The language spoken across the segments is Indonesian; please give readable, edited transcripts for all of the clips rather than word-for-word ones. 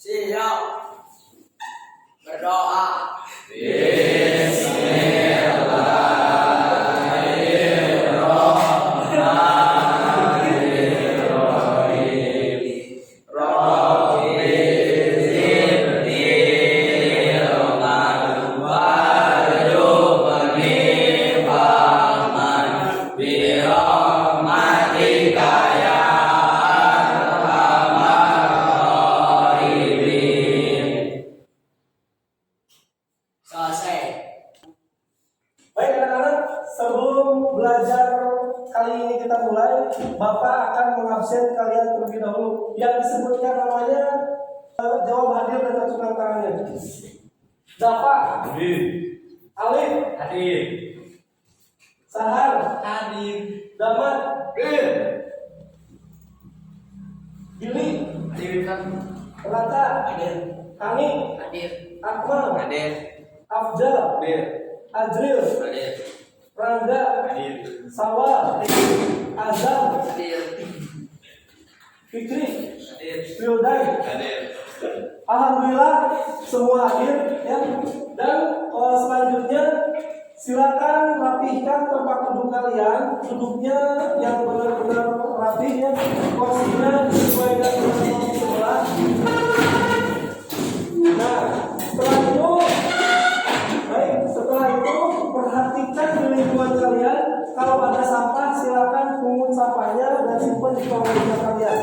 Siap. Berdoa. Selesai. Baik anak-anak, sebelum belajar kali ini kita mulai, Bapak akan mengabsen kalian terlebih dahulu. Yang disebutkan namanya jawab hadir dan acungkan tangannya. Dafa, Hadir. Alif, Hadir. Sahar, Hadir. Damat, Hadir. Billy, Hadir kan? Rata, Hadir. Hani, Hadir. Akmal, Hadir. Afjal, Hadir. Adril, Hadir. Rangga, Hadir. Sawa, Azam, Hadir. Fikri, Hadir. Wildan. Hadir. Alhamdulillah semua hadir ya. Dan selanjutnya silakan rapihkan tempat duduk kalian, duduknya yang benar-benar rapih ya, kursinya disesuaikan dengan kursi sebelah. Nah, setelah itu perhatikan di lingkungan kalian. Kalau ada sampah silakan pungut sampahnya dan simpan di kolong meja kalian.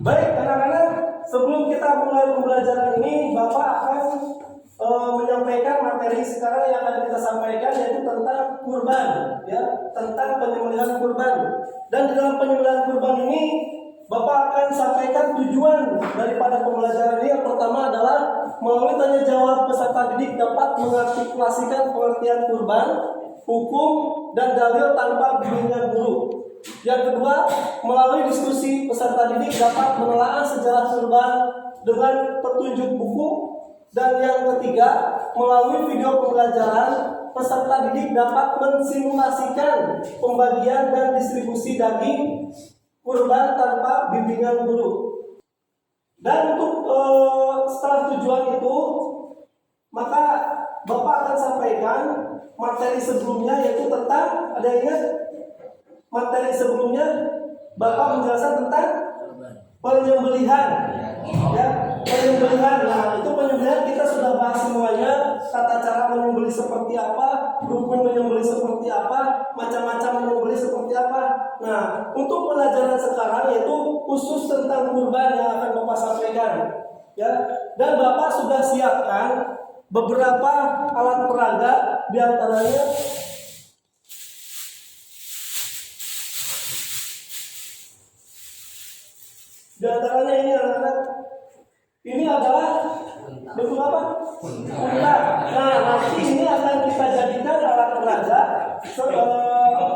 Baik anak-anak, sebelum kita mulai pembelajaran ini, Bapak akan menyampaikan materi sekarang yang akan kita sampaikan, yaitu tentang kurban, ya, tentang penyembelihan kurban. Dan di dalam penyembelihan kurban ini, Bapak akan sampaikan tujuan daripada pembelajaran ini. Yang pertama adalah melalui tanya jawab peserta didik dapat mengartikulasikan pengertian kurban, hukum, dan dalil tanpa bimbingan guru. Yang kedua, melalui diskusi peserta didik dapat menelaah sejarah kurban dengan petunjuk buku. Dan yang ketiga, melalui video pembelajaran, peserta didik dapat mensimulasikan pembagian dan distribusi daging kurban tanpa bimbingan guru. Dan untuk setelah tujuan itu, maka Bapak akan sampaikan materi sebelumnya, yaitu tentang, ada yang ingat? Materi sebelumnya Bapak menjelaskan tentang penyembelihan, ya, penyembelihan. Nah, itu penyembelihan kita sudah bahas semuanya, tata cara menyembelih seperti apa, rukun menyembelih seperti apa, macam-macam menyembelih seperti apa. Nah, untuk pelajaran sekarang yaitu khusus tentang kurban yang akan Bapak sampaikan, ya. Dan Bapak sudah siapkan beberapa alat peraga, diantaranya ini anak-anak. Ini adalah bentuk apa? Unta. Nah, nanti ini akan kita jadikan alat peraga.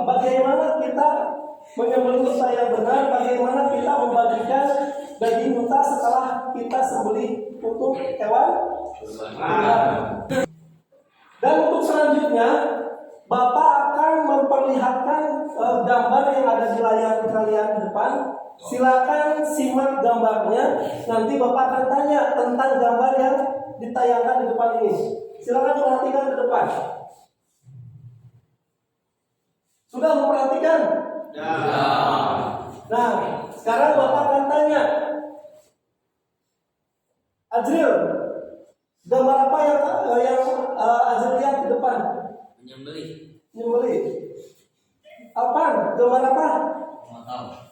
Bagaimana kita menyembelih unta yang benar, bagaimana kita membagikan daging unta setelah kita sembelih untuk hewan kurban. Dan untuk selanjutnya, Bapak akan memperlihatkan gambar yang ada di layar kalian di depan. Silakan simak gambarnya. Nanti Bapak akan tanya tentang gambar yang ditayangkan di depan ini. Silakan perhatikan ke depan. Sudah memperhatikan? Ya. Nah, sekarang Bapak akan tanya, Azril, gambar apa yang Azril lihat di depan? Menyembelih. Apa? Gambar apa?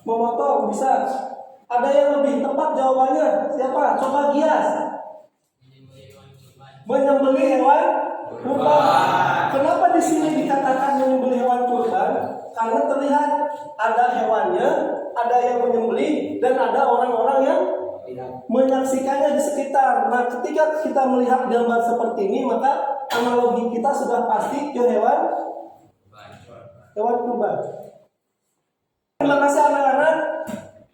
Memotong. Bisa. Ada yang lebih tepat jawabannya? Siapa? Coba gias. Menyembelih hewan kurban. Kenapa di sini dikatakan menyembelih hewan kurban? Karena terlihat ada hewannya, ada yang menyembelih, dan ada orang-orang yang menyaksikannya di sekitar. Nah, ketika kita melihat gambar seperti ini, maka analogi kita sudah pasti ke hewan kurban. Terima kasih anak-anak.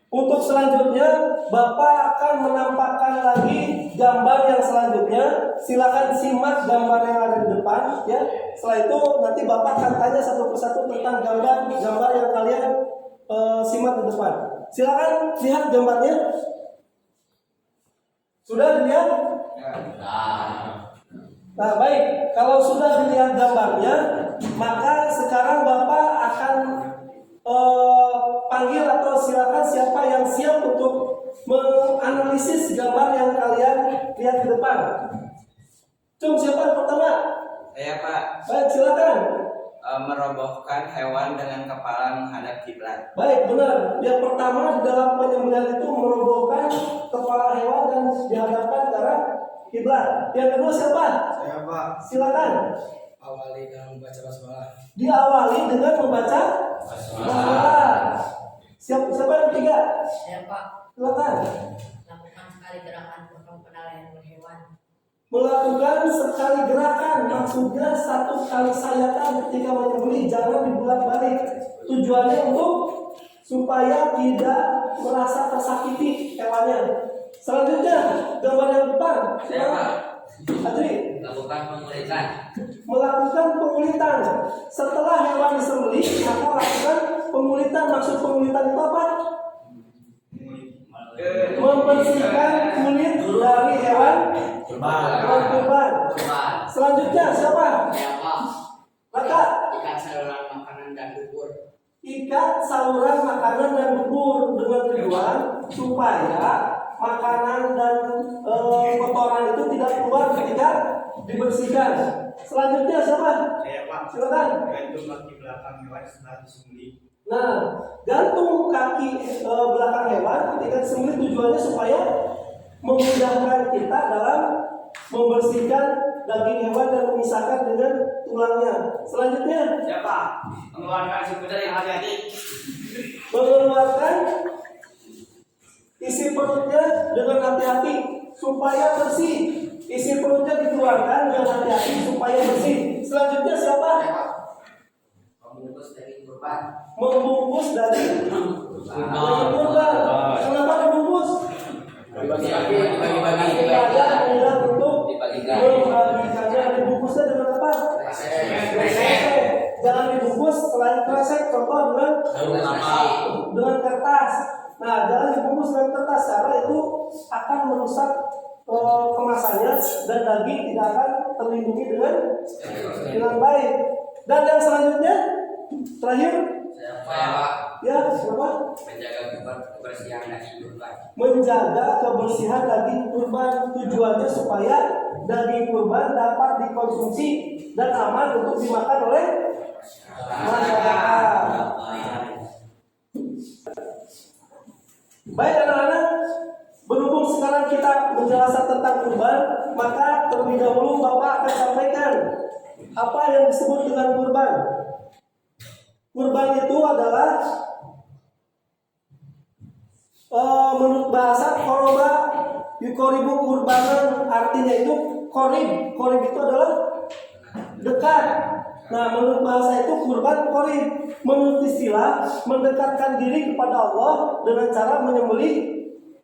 Untuk selanjutnya, Bapak akan menampakkan lagi gambar yang selanjutnya. Silakan simak gambar yang ada di depan, ya. Setelah itu nanti Bapak akan tanya satu persatu tentang gambar yang kalian simak di depan. Silakan lihat gambarnya. Sudah dilihat? Nah, baik. Kalau sudah dilihat gambarnya, maka sekarang Bapak akan panggil atau silakan siapa yang siap untuk menganalisis gambar yang kalian lihat di depan. Siapa yang pertama? Saya Pak. Baik, silakan. Merobohkan hewan dengan kepala menghadap kiblat. Baik, benar. Yang pertama di dalam penyembelihan itu merobohkan kepala hewan dan dihadapkan ke arah kiblat. Yang kedua siapa? Saya Pak. Silakan. Awali dengan membaca basmalah. Diawali dengan membaca basmalah. Siapa yang ketiga? Saya Pak. Silakan. Lakukan sekali gerakan potong penilaian berhewan. Melakukan sekali gerakan, maksudnya satu kali sayatan ketika menyembelih, jangan dibolak-balik. Tujuannya untuk supaya tidak merasa tersakiti hewannya. Selanjutnya gambar yang depan. Saya Pak. Adri. Lakukan pengulitan. Melakukan pengulitan. Setelah hewan disembelih, maka lakukan pengulitan. Maksud pengulitan itu apa? Membersihkan kulit dari hewan kurban. Selanjutnya siapa? Saya Pak. Maka Ikat saluran makanan dan bubur. ikat saluran makanan dan bubur dengan tujuan supaya makanan dan kotoran itu tidak keluar ketika dibersihkan. Selanjutnya siapa? Saya Pak. Silakan. Gantung kaki belakang hewan setelah disembelih. Nah, gantung kaki belakang hewan ketika disembelih tujuannya supaya memudahkan kita dalam membersihkan daging hewan dan memisahkan dengan tulangnya. Selanjutnya, Siapa? Mengeluarkan seputar yang hati-hati. mengeluarkan isi perutnya dengan hati-hati supaya bersih. Isi perutnya dikeluarkan dengan hati-hati supaya bersih. Selanjutnya siapa? Membungkus daging kurban. Membungkus daging kurban. Kenapa dibungkus? Bagi-bagi. Ada mudah untuk Dibagikan. membagikannya. Dibungkusnya dengan apa? Kresek. Jangan dibungkus selain kresek, contoh dengan kertas. Nah, jangan dibungkus dengan kertas karena itu akan merusak kemasannya dan daging tidak akan terlindungi dengan baik. Dan yang selanjutnya, terakhir, Saya Pak. ya siapa? Menjaga kebersihan daging kurban. Menjaga kebersihan daging kurban. Tujuannya supaya daging kurban dapat dikonsumsi dan aman untuk dimakan oleh masyarakat. Baik anak-anak, berhubung sekarang kita menjelaskan tentang kurban, maka terlebih dahulu Bapak akan sampaikan apa yang disebut dengan kurban. Kurban itu adalah menurut bahasa koroba yukoribu kurbanan, artinya itu korib. Korib itu adalah dekat. Nah, menurut bahasa itu kurban korib. Menurut istilah mendekatkan diri kepada Allah dengan cara menyembelih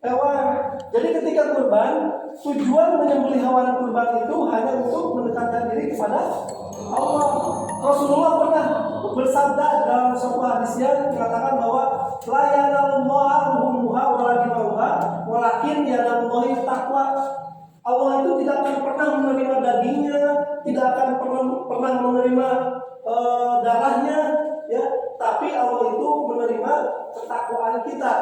hewan. Jadi ketika kurban, tujuan menyembelih hewan kurban itu hanya untuk mendekatkan diri kepada Allah. Rasulullah pernah bersabda dalam sebuah hadisnya mengatakan bahwa la yanalullaha luhumuha walakin yanalullahi taqwa. Allah itu tidak akan pernah menerima dagingnya, tidak akan pernah menerima darahnya, ya. Tapi Allah itu menerima ketakwaan kita.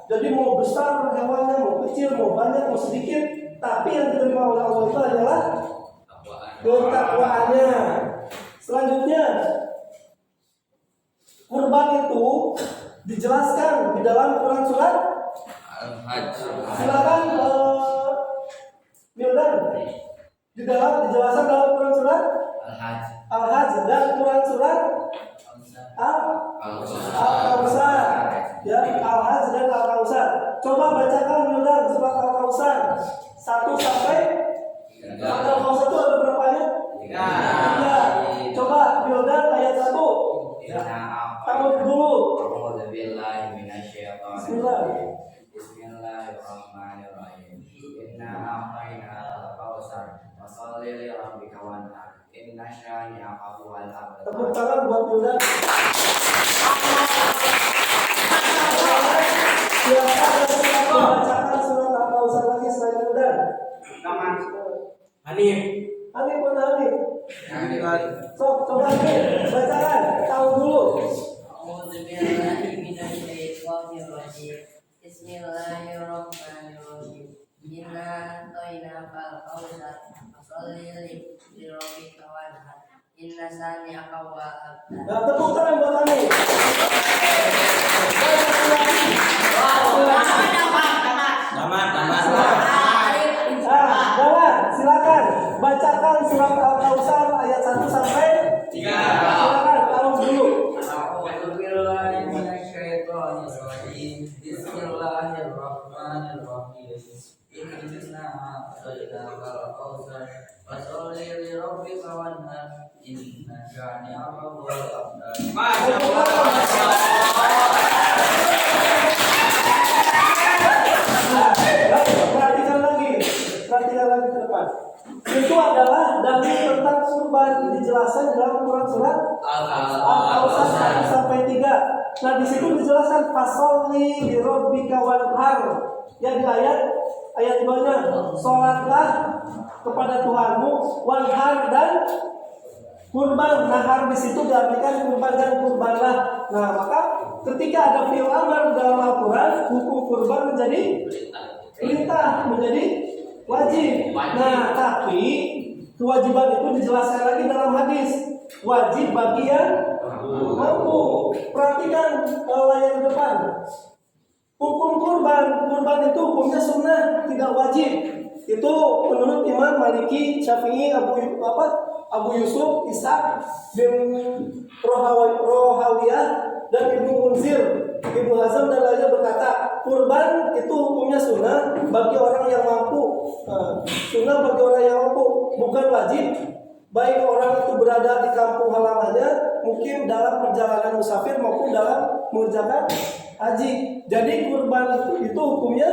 Jadi mau besar hewannya, mau kecil, mau banyak, mau sedikit, tapi yang diterima oleh Allah itu adalah ketakwaannya. Selanjutnya, kurban itu dijelaskan di dalam Quran surat Al-Hajj. silakan Mildan dijelaskan dalam Quran surat Al-Hajj dan Quran surat Al-Kausar, ya, Al-Hajj dan Al-Kausar. Coba bacakan Mildan surat Al-Kausar 1 sampai Al-Kausar itu ada berapa ayat? 3. Coba Mildan ayat 1. Kamu dulu. Bismillah. a'tainakal kautsar fasholli li rabbika wanhar inna syani'aka huwal abtar. Tepuk tangan buat Yuda. Silakan membacakan surat Al-Kautsar lagi selain Yuda. Hanif. Hanif mana Hanif? Hanif. Sok coba Hanif bacakan. Tahu dulu. Bismillahirrahmanirrahim. Inna a'tainakal kautsar fasholli li rabbika wanhar. Inna syani'aka huwal abtar. Nah, tepuk tangan buat Hanif. Jangan, silakan bacakan surat Al-Kautsar ayat 1 sampai 3. Silakan tahu dulu. A'udzu billahi minasyaitonir rajim. Bismillahirrahmanirrahim. Inna a'tainakal kautsar fasholli li rabbika wanhar. Inna syani'aka huwal abtar. Perhatikan lagi ke depan. Itu adalah dalil tentang kurban dijelaskan dalam Quran surat Al-Kautsar 1 sampai 3. Nah, di situ dijelaskan fasholli li rabbika wanhar. Ya di ayat 2-nya, salatlah kepada Tuhanmu wanhar dan kurban. Nahar di situ diartikan kurban dan kurbanlah. Nah, maka ketika ada fi'il amar dalam Al-Quran, hukum kurban menjadi perintah, menjadi wajib. Nah, tapi kewajiban itu dijelaskan lagi dalam hadis. Wajib bagi yang mampu. Perhatikan layar depan. Hukum kurban itu hukumnya sunnah, tidak wajib. Itu menurut Imam Maliki, Syafi'i, Abu Yusuf, Ishaq bin Rohawiyah dan Ibnu Munzir, Ibnu Hazm dan lainnya berkata, kurban itu hukumnya sunnah bagi orang yang mampu. Sunnah bagi orang yang mampu, bukan wajib. Baik orang itu berada di kampung halamannya, mungkin dalam perjalanan musafir maupun dalam mengerjakan haji. Jadi kurban itu hukumnya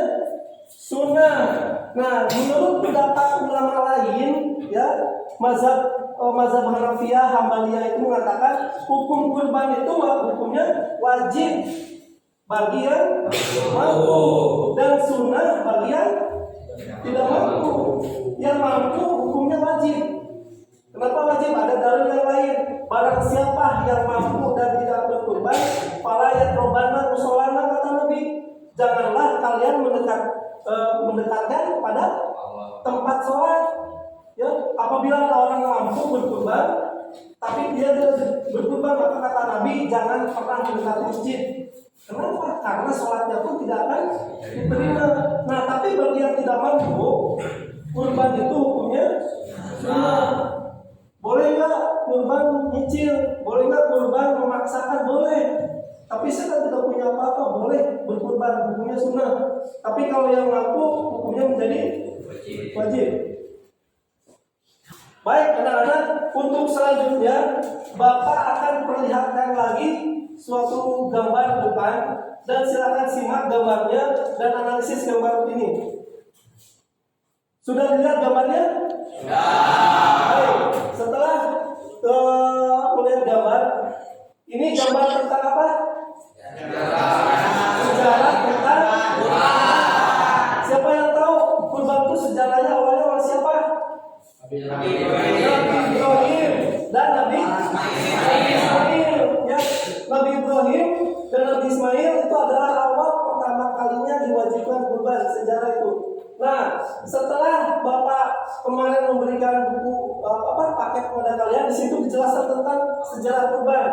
sunnah. Nah, menurut pendapat ulama lain, ya mazhab Hanafiyah, Hambaliyah itu mengatakan hukum kurban itu hukumnya wajib bagi yang mampu dan sunnah bagi yang tidak mampu. Yang mampu hukumnya wajib. Kenapa wajib? Ada dalil yang lain. Barang siapa yang mampu dan tidak berkurban, fala yaqrabana musholana, kata Nabi. Janganlah kalian mendekatkan pada tempat sholat. Ya, apabila ada orang mampu berkurban, tapi dia tidak berkurban, maka kata Nabi jangan pernah mendekati masjid. Kenapa? Karena sholatnya pun tidak akan diterima. Nah, tapi bagi yang tidak mampu, kurban itu hukumnya sunnah. Boleh nggak kurban nyicil? Boleh nggak kurban memaksakan? Boleh. Tapi saya tidak punya apa-apa, boleh berkurban, hukumnya sunnah. Tapi kalau yang mampu, hukumnya menjadi wajib. Baik anak-anak, untuk selanjutnya Bapak akan perlihatkan lagi suatu gambar depan dan silakan simak gambarnya dan analisis gambar ini. Sudah dilihat gambarnya? Ya. Baik, setelah melihat gambar, ini gambar tentang apa? Sejarah tentang kurban. Siapa yang tahu kurban itu sejarahnya awalnya oleh siapa? Nabi Ibrahim dan Nabi Ismail. Ya, Nabi Ibrahim dan Nabi Ismail itu adalah awal pertama kalinya diwajibkan kurban, sejarah itu. Nah, setelah Bapak kemarin memberikan buku paket kepada kalian, di situ dijelaskan tentang sejarah kurban.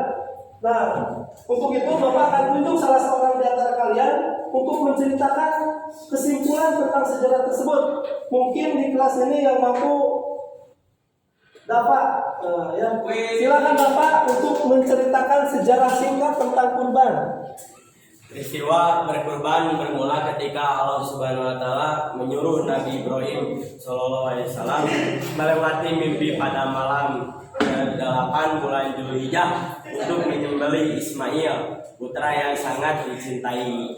Nah, untuk itu Bapak akan tunjuk salah seorang di antara kalian untuk menceritakan kesimpulan tentang sejarah tersebut. Mungkin di kelas ini yang mampu dapat, ya. Silakan Bapak untuk menceritakan sejarah singkat tentang kurban. Peristiwa berkurban bermula ketika Allah Subhanahu wa taala menyuruh Nabi Ibrahim sallallahu alaihi wasallam melewati mimpi pada malam 8 bulan Zulhijjah untuk menyembelih Ismail, putra yang sangat dicintai.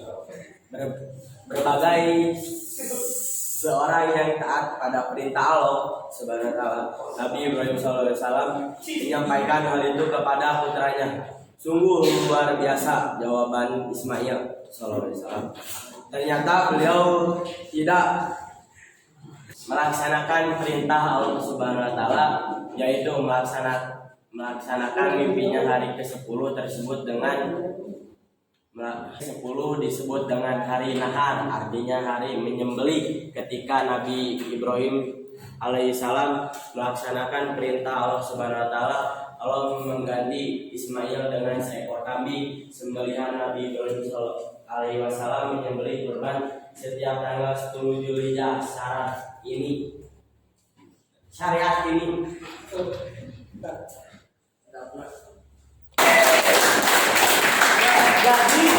Berbagai seorang yang taat pada perintah Allah Subhanahu wa taala. Nabi Ibrahim SAW menyampaikan hal itu kepada putranya. Sungguh luar biasa jawaban Ismail SAW. Ternyata beliau tidak melaksanakan perintah Allah Subhanahu wa taala, yaitu melaksanakan mimpinya hari ke-10 tersebut dengan 10 disebut dengan hari nahar, artinya hari menyembelih. Ketika Nabi Ibrahim alaihissalam melaksanakan perintah Allah Subhanahu wa taala, Allah mengganti Ismail dengan seekor kambing. Sembelihan Nabi Ibrahim alaihi wasallam menyembelih kurban setiap tanggal 10 Zulhijjah. Syariat ini jadi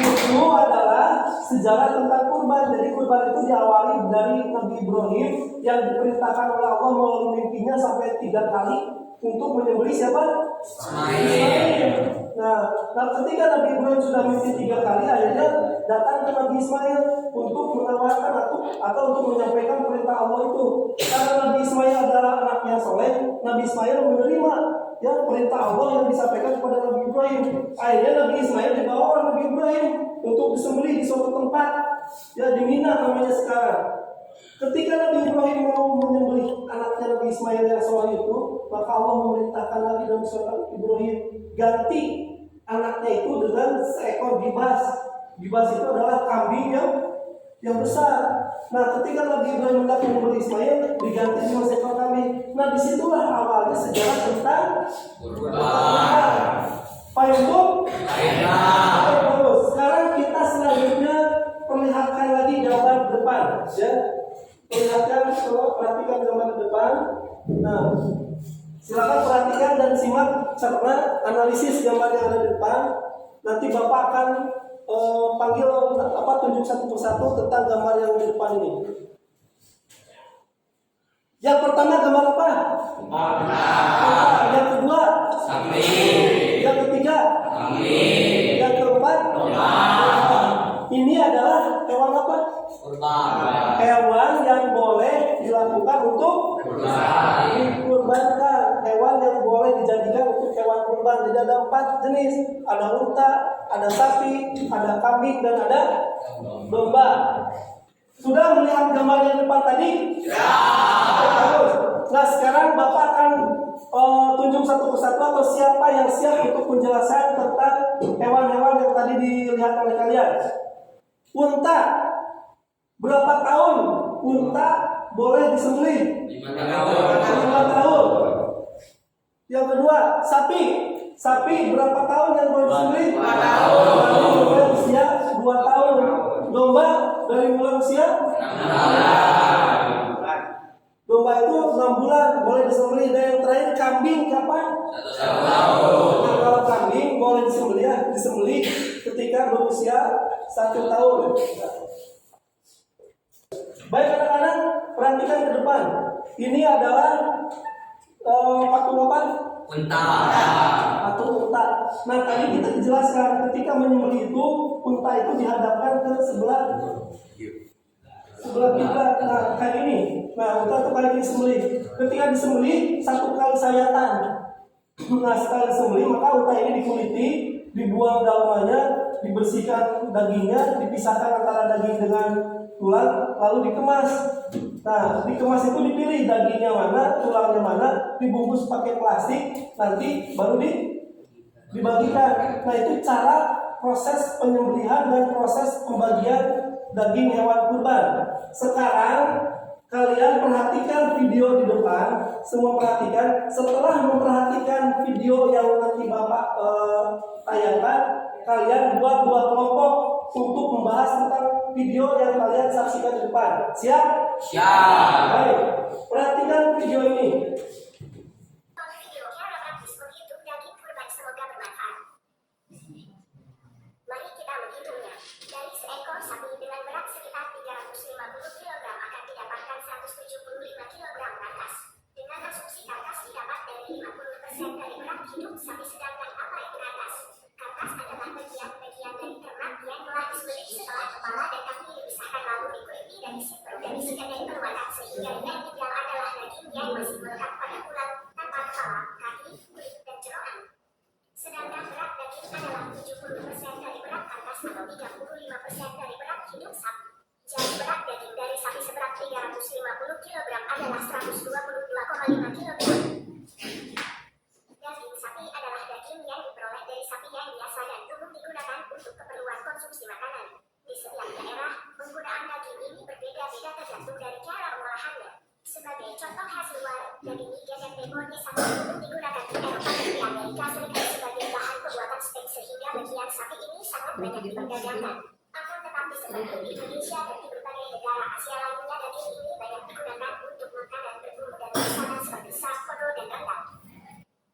itu adalah sejarah tentang kurban. Jadi kurban itu diawali dari Nabi Ibrahim yang diperintahkan oleh Allah melalui mimpinya sampai 3 kali untuk menyembelih siapa? Ismail. Nah, ketika Nabi Ibrahim sudah mimpi 3 kali, akhirnya datang ke Nabi Ismail untuk menawarkan atau untuk menyampaikan perintah Allah itu. Karena Nabi Ismail adalah anaknya soleh, Nabi Ismail menerima perintah Allah yang disampaikan kepada Nabi Ibrahim. Akhirnya Nabi Ismail dibawa oleh Nabi Ibrahim untuk disembelih di suatu tempat, di Mina namanya sekarang. Ketika Nabi Ibrahim mau menyembelih anaknya Nabi Ismail yang soleh itu, maka Allah memerintahkan lagi dalam surat Ibrahim, ganti anaknya itu dengan seekor gibas. Gibas itu adalah kambing yang besar. Nah, ketika Nabi Ibrahim hendak menyembelih Ismail, diganti dengan seekor kambing. Nah, disitulah awalnya sejarah tentang kurban. Payung. Bagus. Sekarang kita selanjutnya perlihatkan lagi gambar depan, Perlihatkan, perhatikan gambar depan. Nah, silakan perhatikan dan simak serta analisis gambar yang ada di depan. Nanti Bapak akan panggil tunjuk satu persatu tentang gambar yang di depan ini. Yang pertama gambar apa? Yang kedua? Yang ketiga? Yang keempat? Ini adalah hewan apa? Hewan yang boleh dilakukan untuk dikurbankan. Hewan yang boleh dijadikan untuk hewan kurban. Jadi ada 4 jenis. Ada unta, ada sapi, ada kambing, dan ada domba. Sudah melihat gambar yang depan tadi? Bagus. Nah, sekarang Bapak akan tunjuk satu persatu atau siapa yang siap untuk penjelasan tentang hewan-hewan yang tadi dilihat oleh kalian. Unta, berapa tahun unta boleh disembelih? 5 tahun. Yang kedua, sapi berapa tahun yang boleh disembelih? 5 tahun. Dari mulai usia 2 tahun. Domba dari mulai usia 6 bulan. Domba itu 6 bulan boleh disembelih. Dan yang terakhir, kambing kapan? 1 tahun. Nah, kalau kambing boleh disembelih ketika berusia 1 tahun. Baik anak-anak, perhatikan ke depan. Ini adalah patung apa? Patung unta. Nah, tadi kita jelaskan ketika menyembelih itu, unta itu dihadapkan ke sebelah kiblat. Nah, kayak ini. Nah, unta itu kayak ini disembelih. Ketika disembelih, 1 kali sayatan. Nah, setelah disembelih, maka unta ini dikuliti, dibuang dalamannya, dibersihkan dagingnya, dipisahkan antara daging dengan tulang, lalu dikemas. Nah, dikemas itu dipilih dagingnya mana, tulangnya mana, dibungkus pakai plastik, nanti baru dibagikan. Nah, itu cara proses penyembelihan dan proses pembagian daging hewan kurban. Sekarang kalian perhatikan video di depan, semua perhatikan. Setelah memperhatikan video yang nanti Bapak tayangkan, kalian buat 2 kelompok untuk membahas tentang video yang kalian saksikan di depan. Siap? Siap. Baik, perhatikan video ini. Videonya romantis menghitung daging kurban, semoga bermanfaat. Mari kita menghitungnya. Dari seekor sapi dengan berat sekitar 350 kg akan didapatkan 175 kg karkas. Dengan asumsi karkas didapat dari 50% dari berat hidup sapi, sedangkan apa itu karkas? Karkas adalah bagian-bagian dari ternak yang telah disembelih setelah kepala dan kaki dipisahkan lalu dikuliti dan disimpan dari dari keluarga sehingga yang tinggal adalah daging yang masih melekat pada tulang tanpa kepala, kaki, kulit, dan jeroan. Sedangkan berat daging adalah 70% dari berat karkas atau 35% dari berat hidup sapi. Jadi berat daging dari sapi seberat 350 kg adalah 122,5 kg. Daging sapi adalah daging yang diperoleh dari sapi yang biasa dan umum digunakan untuk keperluan konsumsi makanan. Di setiap daerah, penggunaan daging ini berbeda-beda tergantung dari cara pengolahannya. Sebagai contoh hasil luar, daging iga dan debonnya sangat umum digunakan di Eropa dan di Amerika Serikat sebagai bahan pembuatan steak sehingga bagian sapi ini sangat banyak diperdagangkan. Akan tetapi sebagai di Indonesia dan di berbagai negara Asia lainnya daging ini banyak digunakan untuk makanan berbumbu dan masakan seperti sop, kodo, dan rendang.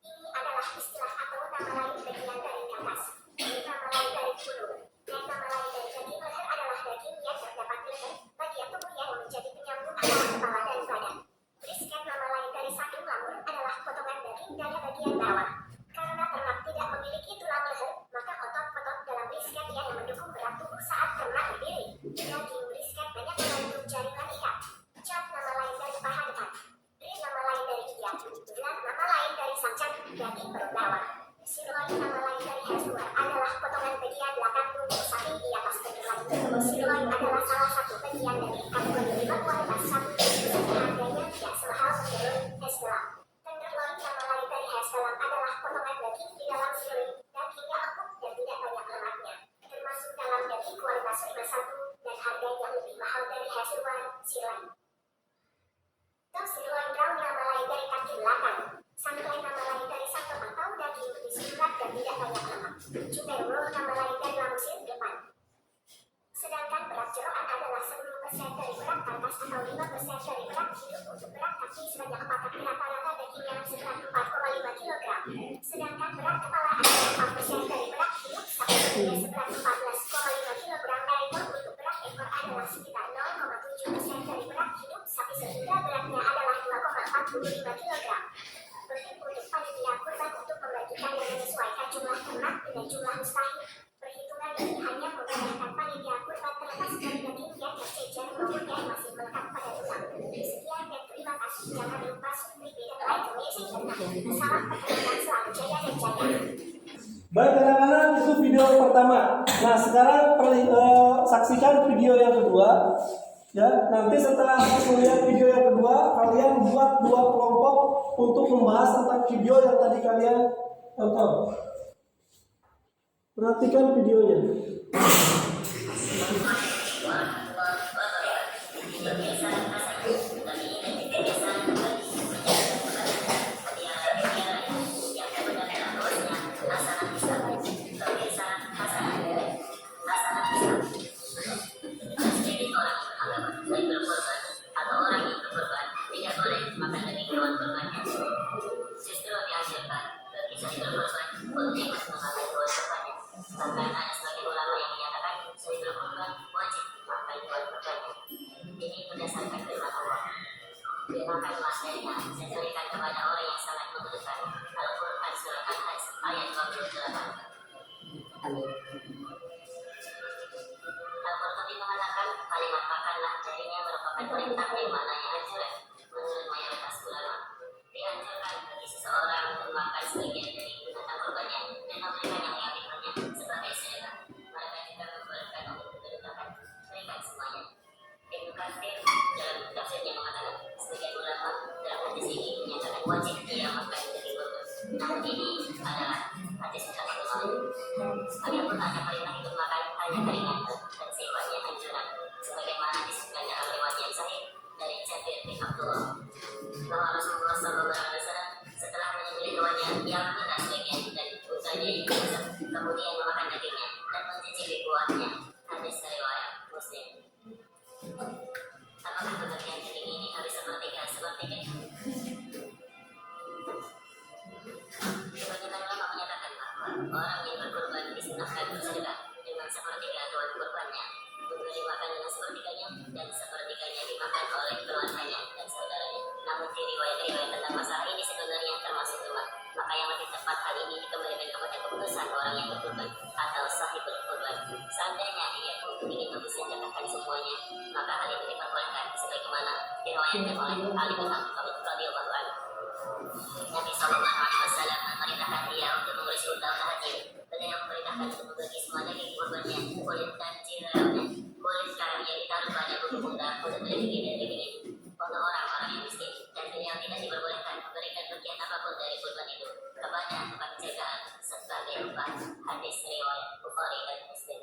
Ini adalah istilah atau nama lain bagian dari karkas. Nama lain dari kulur. Dan nama lain dari daging leher adalah daging yang terdapat di leher, bagian tubuh yang menjadi penyambung antara kepala dan badan. Brisket nama lain dari satu lamur adalah potongan daging dari bagian bawah. Karena ternak tidak memiliki tulang leher, maka otot-otot dalam brisket yang mendukung berat tubuh saat ternak berdiri. Daging brisket banyak mengandung jaringan ikat. Chop nama lain dari paha depan. Rib nama lain dari iga. Flan nama lain dari sancang, daging perut bawah. Sirloin nama lain dari hasuar adalah potongan bagian belakang tubuh sapi di atas tegelan. Sirloin adalah salah satu bagian dari kategori 5 kualitas sapi dan harganya tidak semahal menurut Hespelam. Tenderloin nama lain dari Hespelam adalah potongan daging di dalam sirloin, dagingnya empuk dan tidak banyak lemaknya, termasuk dalam daging kualitas 51 dan harganya lebih mahal dari hasuar, sirloin. Sirloin brown nama lain dari kaki belakang. Sangklai nama lain dari satu atau daging berisi urat dan tidak banyak lemak. Cuperlo nama lain dari langsir depan. Sedangkan berat jeroan adalah 10% dari berat karkas atau 5% dari berat hidup untuk berat kaki sebanyak 4 kaki rata-rata dagingnya seberat 4,5 kg. Sedangkan berat kepala adalah 4% dari berat hidup sapi seberat 14,5 kg. Ekor untuk berat ekor adalah sekitar 0,7% dari berat hidup sapi sehingga beratnya adalah 2,45 kg. Untuk panitia kurban untuk membagikan dan menyesuaikan jumlah ternak dengan jumlah mustahil. Perhitungan ini hanya menggunakan panitia kurban terlepas dari daging yang tercecer maupun yang masih melekat pada tulang. Sekian dan terima kasih. Jangan lupa subscribe dan like Amazing Ternak. Salam perkenalkan, selalu jaya dan jaya. Baik anak-anak, itu video pertama. Nah sekarang saksikan video yang kedua. Ya, nanti setelah melihat video yang kedua, kalian buat 2 kelompok untuk membahas tentang video yang tadi kalian tonton. Perhatikan videonya. Maka yang lebih tepat hal ini dikembalikan kepada keputusan orang yang berkorban. Ali bin Abi Thalib radhiyallahu anhu. Nabi sallallahu alaihi wasallam memerintahkan dia untuk mengurus unta haji. Beliau memerintahkan untuk membagi semua daging kurbannya, kulit dan cirengnya. Kulit karangnya ditaruh pada bubuk unta untuk daging. Untuk orang-orang yang miskin, dan beliau tidak diperbolehkan memberikan bagian apapun dari kurban itu kepada penjagaan sebagai upah. Hadis riwayat Bukhari dan Muslim.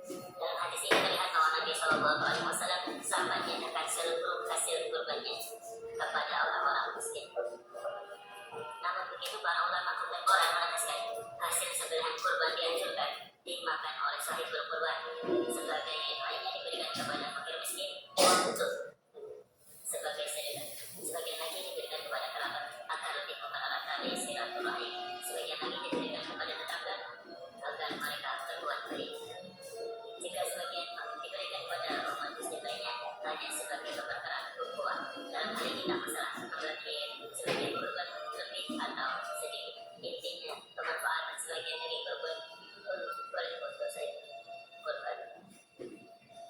Dalam hadis ini terlihat bahwa Nabi Shallallahu Alaihi Wasallam sampai menyatakan seluruh hasil kurbannya kepada orang-orang miskin. Namun begitu para ulama kontemporer menegaskan hasil sembelihan kurban dianjurkan dimakan oleh sahibul kurban, sebagai lainnya diberikan kepada fakir miskin untuk sebagai sedekah. Sebagian lagi diberikan kepada kerabat agar lebih mempererat tali silaturahim. Sebagian lagi diberikan kepada tetangga agar mereka berbuat baik. Jika sebagian diberikan kepada umat muslim lainnya hanya sebagai memperkerat ukhuwah. Dalam hal ini tak masalah membagi sebagian kurban lebih atau sedikit. Intinya kemanfaatan sebagian dari kurban boleh untuk saya kurban.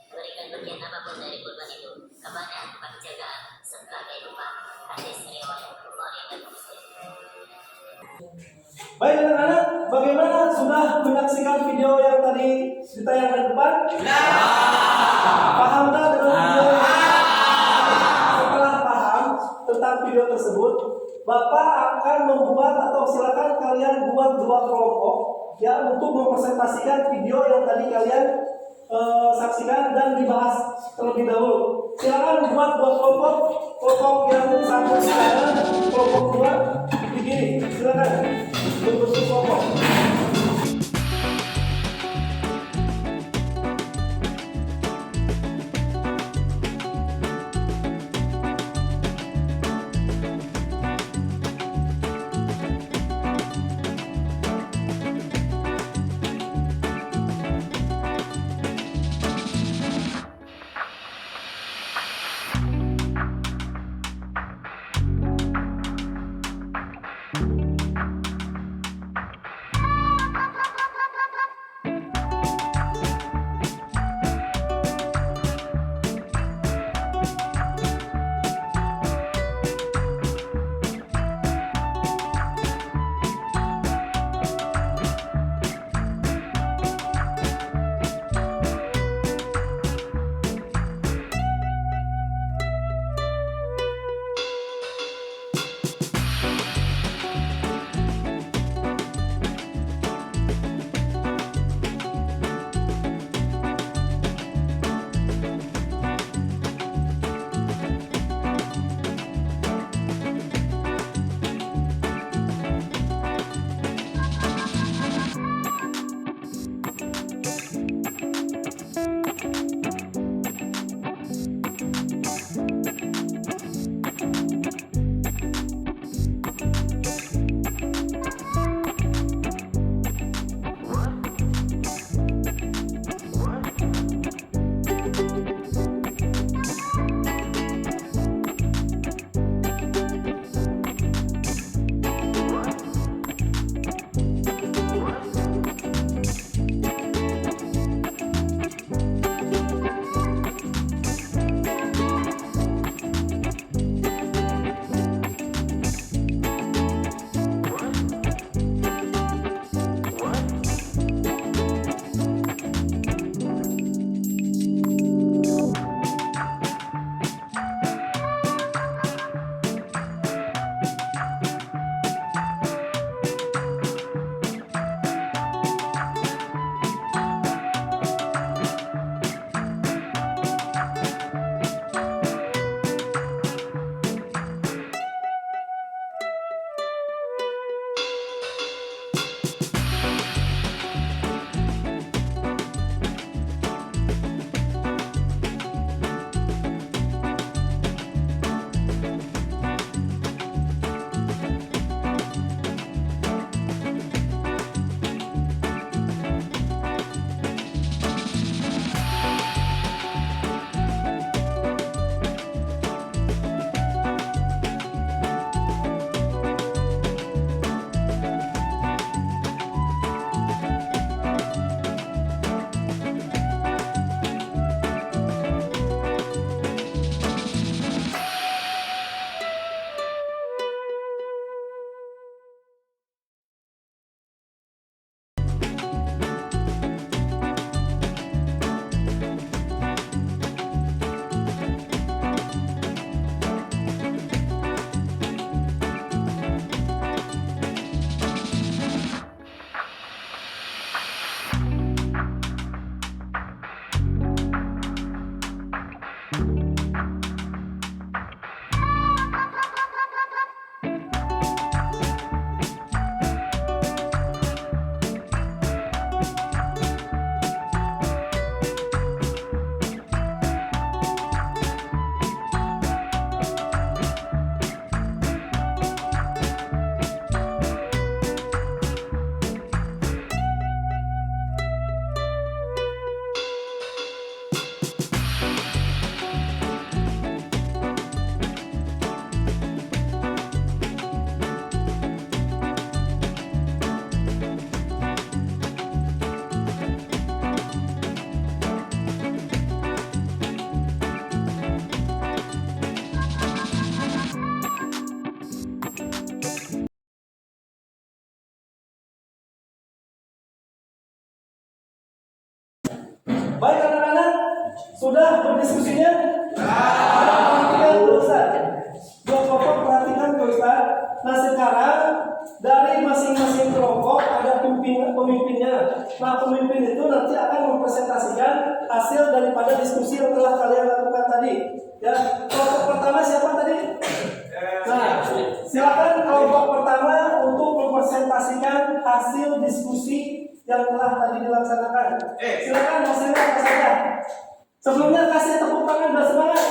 Berikan bagian apapun dari kurban itu kepada penjagaan sebagai upah. Hadis riwayat Bukhari dan Muslim. Baik anak-anak, bagaimana sudah menyaksikan video yang tadi ditayangkan depan? Paham tak dengan video? Setelah paham tentang video tersebut, Bapak akan membuat atau silakan kalian buat 2 kelompok ya untuk mempresentasikan video yang tadi kalian saksikan dan dibahas terlebih dahulu. Silakan buat 2 kelompok, kelompok yang satu di kanan, kelompok 2 di kiri. Silakan berbentuk kelompok. Baik anak-anak, sudah berdiskusinya? Perhatikan Pak Ustaz. Dua kelompok perhatikan Pak Ustaz. Nah sekarang dari masing-masing kelompok ada pemimpinnya. Nah pemimpin itu nanti akan mempresentasikan hasil daripada diskusi yang telah kalian lakukan tadi. Ya, kelompok pertama siapa tadi? Nah, silakan kelompok pertama untuk mempresentasikan hasil diskusi yang telah tadi dilaksanakan. Silakan hasilnya apa saja. Sebelumnya kasih tepuk tangan dan semangat.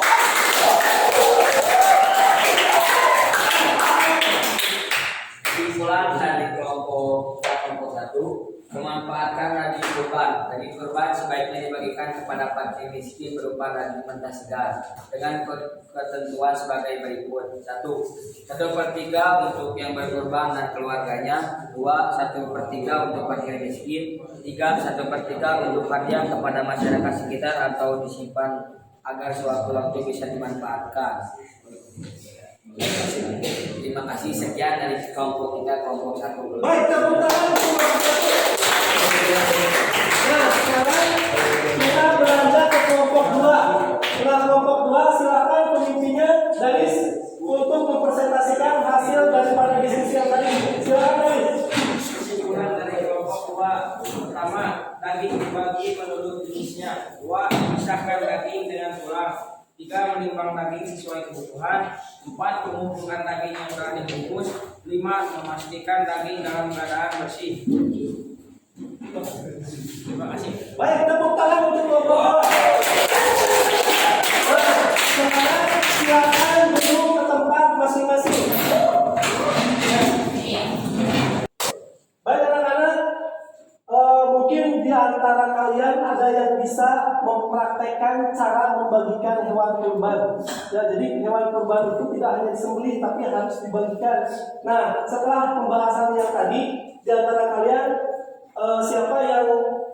Kesimpulan dari kelompok 1 memanfaatkan daging kurban. Daging kurban sebaiknya dibagikan kepada fakir miskin berupa daging mentah segar dengan ketentuan sebagai berikut: 1/3 untuk yang berkurban dan keluarganya, 1/3 untuk fakir miskin, 1/3 untuk hadiah kepada masyarakat sekitar atau disimpan agar sewaktu-waktu bisa dimanfaatkan. Terima kasih, sekian dari kelompok kita, kelompok 1. Baik, tepuk tangan. Nah, sekarang kita beranjak ke kelompok 2. Setelah kelompok 2, silakan pemimpinnya dari untuk mempresentasikan hasil daripada diskusi yang tadi. Silakan dari. Kesimpulan dari kelompok 2: pertama, daging dibagi menurut jenisnya. 2. Pisahkan daging dengan tulang. 3. Menimbang daging sesuai kebutuhan. 4. Mengumpulkan daging yang telah dibungkus. 5. Memastikan daging dalam keadaan bersih. Terima kasih. Baik, tepuk tangan untuk kelompok 2. Sekarang silakan duduk ke tempat masing-masing. Baik anak-anak, mungkin di antara kalian ada yang bisa mempraktekkan cara membagikan hewan kurban. Ya, jadi hewan kurban itu tidak hanya disembelih tapi harus dibagikan. Nah, setelah pembahasan yang tadi, di antara kalian siapa yang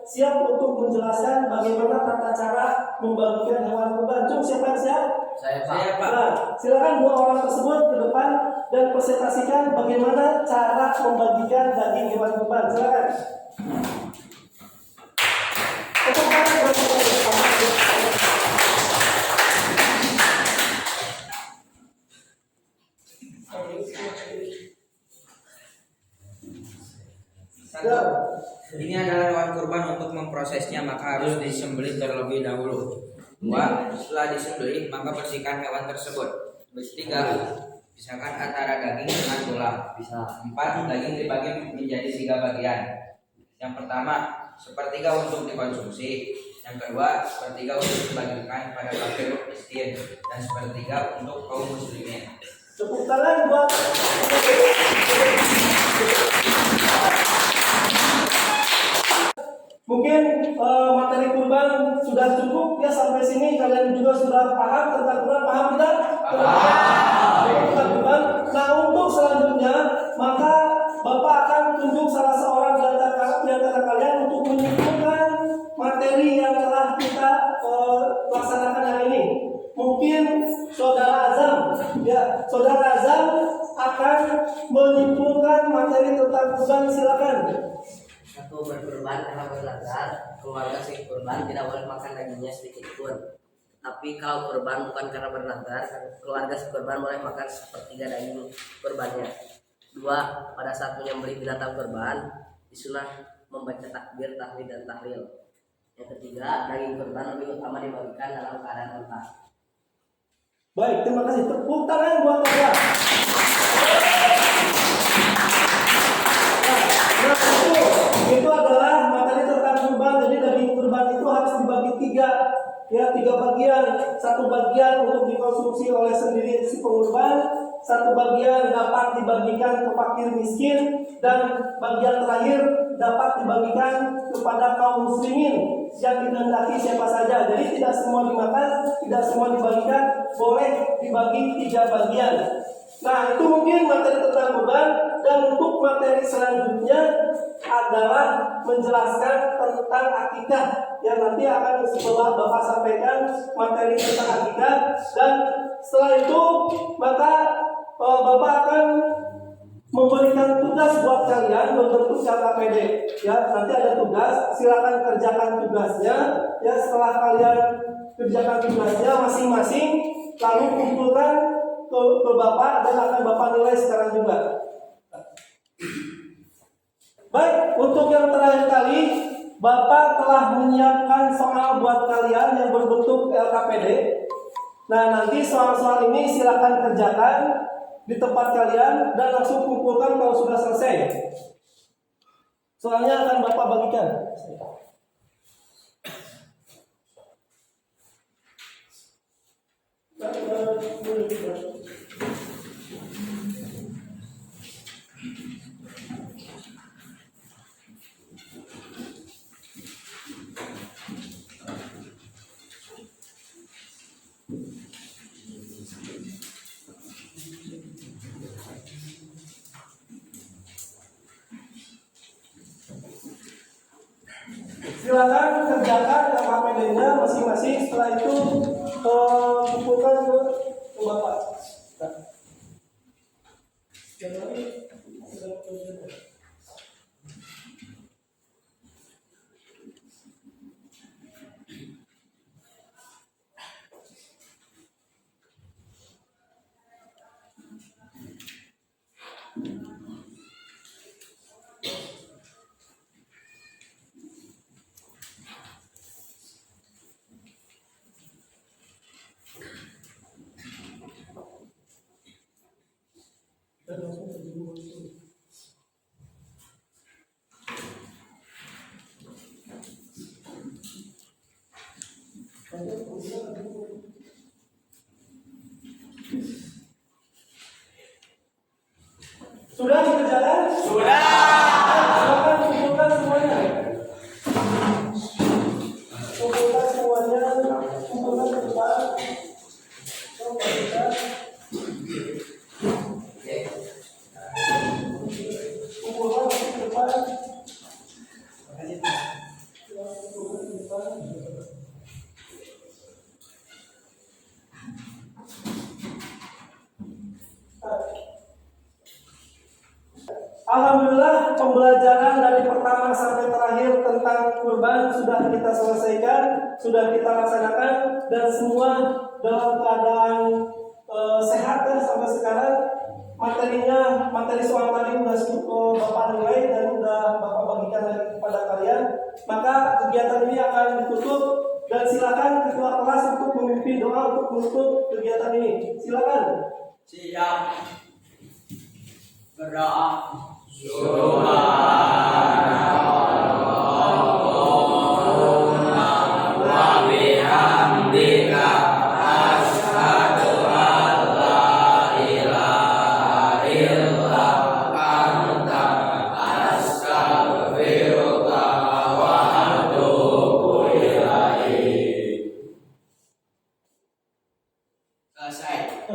siap untuk menjelaskan bagaimana tata cara membagikan hewan kurban? Cung, siapa yang siap? Saya Pak. Nah, silakan 2 orang tersebut ke depan dan presentasikan bagaimana cara membagikan daging hewan kurban. Silakan. Ini adalah hewan kurban. Untuk memprosesnya maka harus disembelih terlebih dahulu. 2. Setelah disembelih maka bersihkan hewan tersebut. 3. Pisahkan antara daging dengan tulang. 4. Daging dibagi menjadi 3 bagian. Yang pertama, 1/3 untuk dikonsumsi. Yang kedua, 1/3 untuk dibagikan pada fakir miskin, dan 1/3 untuk kaum muslimin. Tepuk tangan buat. Mungkin materi kurban sudah cukup ya, sampai sini kalian juga sudah paham tentang kurban. Paham tidak? Tentang kurban. Nah, untuk selanjutnya maka Bapak akan tunjuk salah seorang di antara kalian untuk menyimpulkan materi yang telah kita laksanakan hari ini. Mungkin Saudara Azam, ya, Saudara Azam akan menyimpulkan materi tentang kurban. Silakan. 1. Berkurban karena berlazar. Keluarga si kurban tidak boleh makan dagingnya sedikit pun. Tapi kalau kurban bukan karena berlazar, keluarga si kurban boleh makan 1/3 daging kurbannya. 2. Pada saat menyembelih binatang kurban, disunah membaca takbir, tahmid, dan tahlil. Yang ketiga, daging kurban lebih utama dibagikan dalam keadaan mentah. Baik, terima kasih. Tepuk tangan buat saya. Nah, itu adalah materi tentang kurban. Jadi daging kurban itu harus dibagi 3, ya, 3 bagian. 1 bagian untuk dikonsumsi oleh sendiri si pengurban, 1 bagian dapat dibagikan ke fakir miskin, dan bagian terakhir dapat dibagikan kepada kaum muslimin yang dikehendaki siapa saja. Jadi tidak semua dimakan, tidak semua dibagikan, boleh dibagi 3 bagian. Nah, itu mungkin materi tentang kurban. Dan untuk materi selanjutnya adalah menjelaskan tentang akikah, yang nanti akan setelah Bapak sampaikan materi tentang akikah. Dan setelah itu maka Bapak akan memberikan tugas buat kalian berbentuk LKPD. Ya, nanti ada tugas, silakan kerjakan tugasnya. Ya, setelah kalian kerjakan tugasnya masing-masing, lalu kumpulkan ke Bapak dan akan Bapak nilai sekarang juga. Baik, untuk yang terakhir kali, Bapak telah menyiapkan soal buat kalian yang berbentuk LKPD. Nah, nanti soal-soal ini silakan kerjakan di tempat kalian dan langsung kumpulkan kalau sudah selesai. Soalnya akan Bapak bagikan. Silakan kerjakan LKPD-nya masing-masing. Setelah itu kumpulkan ke Bapak. Sudah dikerjakan? Sudah. Silakan kumpulkan semuanya. Kumpulkan semuanya. Kumpulkan ke depan. Kumpulkan ke depan. Alhamdulillah, pembelajaran dari pertama sampai terakhir tentang kurban sudah kita selesaikan, sudah kita laksanakan, dan semua dalam keadaan sehat ya sampai sekarang. Materi soal tadi sudah Bapak nilai dan sudah Bapak bagikan lagi kepada kalian. Maka kegiatan ini akan ditutup dan silakan ketua kelas untuk memimpin doa untuk menutup kegiatan ini. Silakan. Siap. Berdoa. Selesai.